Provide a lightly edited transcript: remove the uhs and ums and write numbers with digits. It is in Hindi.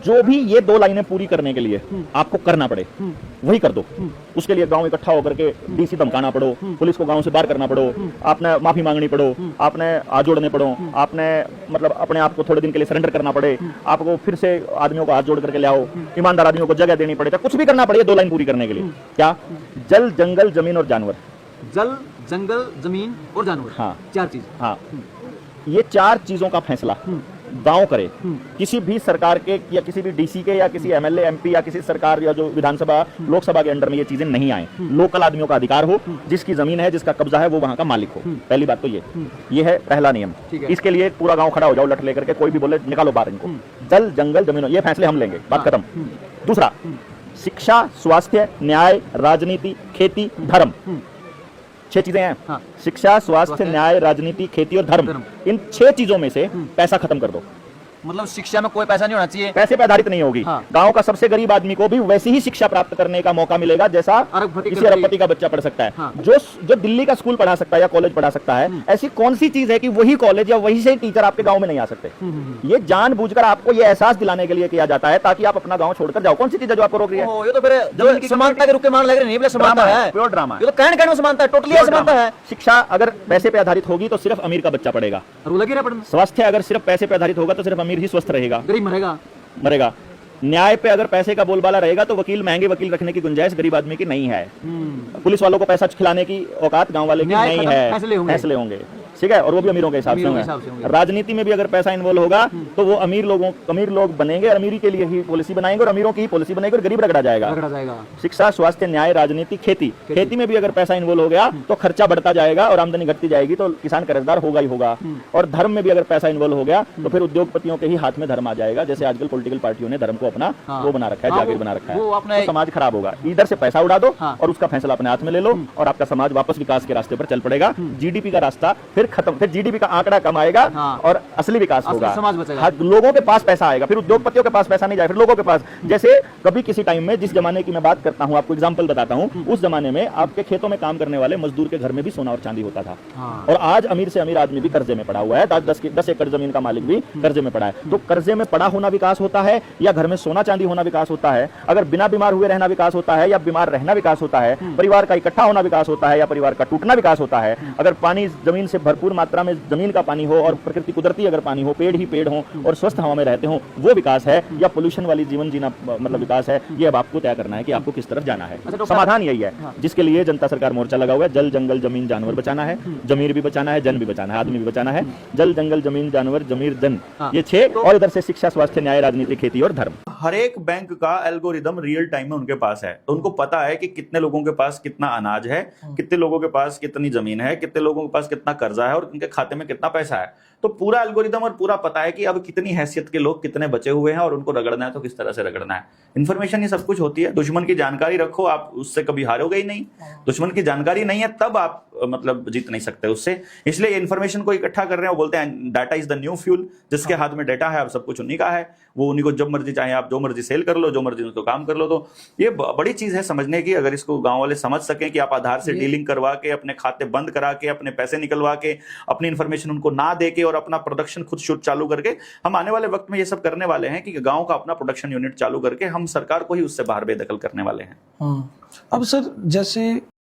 जो भी ये 2 लाइनें पूरी करने के लिए आपको करना पड़े वही कर दो। उसके लिए गांव इकट्ठा होकर के डीसी धमकाना पड़ो, पुलिस को गांव से बाहर करना पड़ो, आपने माफी मांगनी पड़ो, आपने हाथ जोड़ने पड़ो, आपने मतलब अपने आप को थोड़े दिन के लिए सरेंडर करना पड़े, आपको फिर से आदमियों को हाथ जोड़ करके ले आओ, ईमानदार आदमियों को जगह देनी पड़े, तो कुछ भी करना पड़े 2 लाइन पूरी करने के लिए। क्या? जल, जंगल, जमीन और जानवर। जल, जंगल, जमीन और जानवर। हाँ 4 चीज। हाँ, ये 4 चीजों का फैसला गांव करे। किसी भी सरकार के या किसी भी डीसी के या किसी एमएलए एमपी या किसी सरकार या जो विधानसभा लोकसभा के अंडर में ये चीजें नहीं आए। लोकल आदमियों का अधिकार हो, जिसकी जमीन है, जिसका कब्जा है, वो वहां का मालिक हो। पहली बात तो ये है पहला नियम। इसके लिए पूरा गांव खड़ा हो जाओ लठ लेकर के, कोई भी बोले निकालो बाहर इनको। जल, जंगल, जमीन, ये फैसले हम लेंगे, बात खत्म। दूसरा, शिक्षा, स्वास्थ्य, न्याय, राजनीति, खेती, धर्म। 6 चीजें हैं। हाँ। शिक्षा, स्वास्थ्य, न्याय, राजनीति, खेती और धर्म। इन 6 चीजों में से पैसा खत्म कर दो। मतलब शिक्षा में कोई पैसा नहीं होना चाहिए, पैसे पे आधारित नहीं होगी। हाँ। गांव का सबसे गरीब आदमी को भी वैसी ही शिक्षा प्राप्त करने का मौका मिलेगा जैसा किसी अरबपति का बच्चा पढ़ सकता है। हाँ। जो दिल्ली का स्कूल पढ़ा सकता है या कॉलेज पढ़ा सकता है, ऐसी कौन सी चीज है कि वही कॉलेज या वही से टीचर आपके गांव में नहीं आ सकते? ये जानबूझकर आपको ये एहसास दिलाने के लिए किया जाता है ताकि आप अपना गांव छोड़कर जाओ। कौन सी चीज है जो आपको रोक रही है? ये तो फिर समानता के रूप में मान लग रही नहीं, समानता है, प्योर ड्रामा ये तो कहने में समानता है, टोटली समानता है। शिक्षा अगर पैसे पे आधारित होगी तो सिर्फ अमीर का बच्चा पढ़ेगा। स्वास्थ्य अगर सिर्फ पैसे पे आधारित होगा तो सिर्फ अमीर ही स्वस्थ रहेगा, मरेगा। न्याय पे अगर पैसे का बोलबाला रहेगा तो महंगे वकील रखने की गुंजाइश गरीब आदमी की नहीं है। पुलिस वालों को पैसा खिलाने की औकात गांव वाले की नहीं है। फैसले होंगे, ठीक है, और वो भी अमीरों के हिसाब से होंगे। राजनीति में भी अगर पैसा इन्वॉल्व होगा तो वो अमीर लोग बनेंगे, अमीरी के लिए ही पॉलिसी बनाएंगे और अमीरों की ही पॉलिसी बनेगी और गरीब रगड़ा जाएगा। शिक्षा, स्वास्थ्य, न्याय, राजनीति, खेती में भी अगर पैसा इन्वॉल्व हो गया तो खर्चा बढ़ता जाएगा और आमदनी घटती जाएगी, तो किसान कर्जदार होगा ही होगा। और धर्म में भी अगर पैसा इन्वॉल्व हो गया तो फिर उद्योगपतियों के ही हाथ में धर्म आ जाएगा, जैसे आजकल पॉलिटिकल पार्टियों ने धर्म को अपना वो बना रखा है, जागीर बना रखा है। तो समाज खराब होगा। इधर से पैसा उड़ा दो और उसका फैसला अपने हाथ में ले लो और आपका समाज वापस विकास के रास्ते पर चल पड़ेगा। जीडीपी का रास्ता फिर खत्म, फिर जीडीपी आंकड़ा कम आएगा और असली विकास होगा, लोगों के पास पैसा आएगा, फिर उद्योगपतियों के पास पैसा नहीं जाएगा, फिर लोगों के पास। जैसे कभी किसी टाइम में, जिस जमाने की मैं बात करता हूं, आपको एग्जांपल बताता हूं, उस जमाने में आपके खेतों में काम करने वाले मजदूर के घर में भी सोना और चांदी होता था। और आज अमीर से अमीर आदमी भी कर्जे में पड़ा हुआ है, 10 एकड़ जमीन का मालिक भी कर्जे में पड़ा है। तो कर्जे में पड़ा होना विकास होता है या घर में सोना चांदी होना विकास होता है? अगर बिना बीमार हुए रहना विकास होता है या बीमार रहना विकास होता है? परिवार का इकट्ठा होना विकास होता है या परिवार का टूटना विकास होता है? अगर पानी जमीन से भरपूर मात्रा में जमीन का पानी हो और प्रकृति कुदरती अगर पानी हो, पेड़ ही पेड़ हो और स्वस्थ हवा में रहते हो, वो विकास है या पोल्यूशन वाली जीवन जीना मतलब विकास है? ये अब आपको तय करना है कि आपको किस तरफ जाना है। समाधान यही है जिसके लिए जनता सरकार मोर्चा लगा हुआ है। जल, जंगल, जमीन, जानवर बचाना है, जमीर भी बचाना है, जन भी बचाना है, आदमी भी बचाना है। जल, जंगल, जमीन, जानवर, जमीर, जन, ये 6, और इधर से शिक्षा, स्वास्थ्य, न्याय, राजनीति, खेती और धर्म। हर एक बैंक का एल्गोरिदम रियल टाइम में उनके पास है, तो उनको पता है कि कितने लोगों के पास कितना अनाज है, कितने लोगों के पास कितनी जमीन है, कितने लोगों के पास कितना कर्जा है और उनके खाते में कितना पैसा है। तो पूरा एल्गोरिदम और पूरा पता है कि अब कितनी हैसियत के लोग कितने बचे हुए हैं और उनको रगड़ना है तो किस तरह से रगड़ना है। इन्फॉर्मेशन ये सब कुछ होती है। दुश्मन की जानकारी रखो, आप उससे कभी हारोगे ही नहीं। दुश्मन की जानकारी नहीं है तब आप मतलब जीत नहीं सकते उससे। इसलिए इन्फॉर्मेशन को इकट्ठा कर रहे हैं, वो बोलते हैं data is the new fuel. जिसके हाथ में डाटा है अब सब कुछ उन्हीं का है, वो उन्हीं को जब मर्जी चाहे आप जो मर्जी सेल कर लो, जो मर्जी उसको काम कर लो। तो ये बड़ी चीज है समझने की। अगर इसको गांव वाले समझ सकें कि आप आधार से डीलिंग करवा के, अपने खाते बंद करा के, अपने पैसे निकलवा के, अपनी इन्फॉर्मेशन उनको ना दे के और अपना प्रोडक्शन खुद शुद्ध चालू करके, हम आने वाले वक्त में ये सब करने वाले हैं कि गांव का अपना प्रोडक्शन यूनिट चालू करके हम सरकार को ही उससे बाहर बेदखल करने वाले हैं। अब सर, जैसे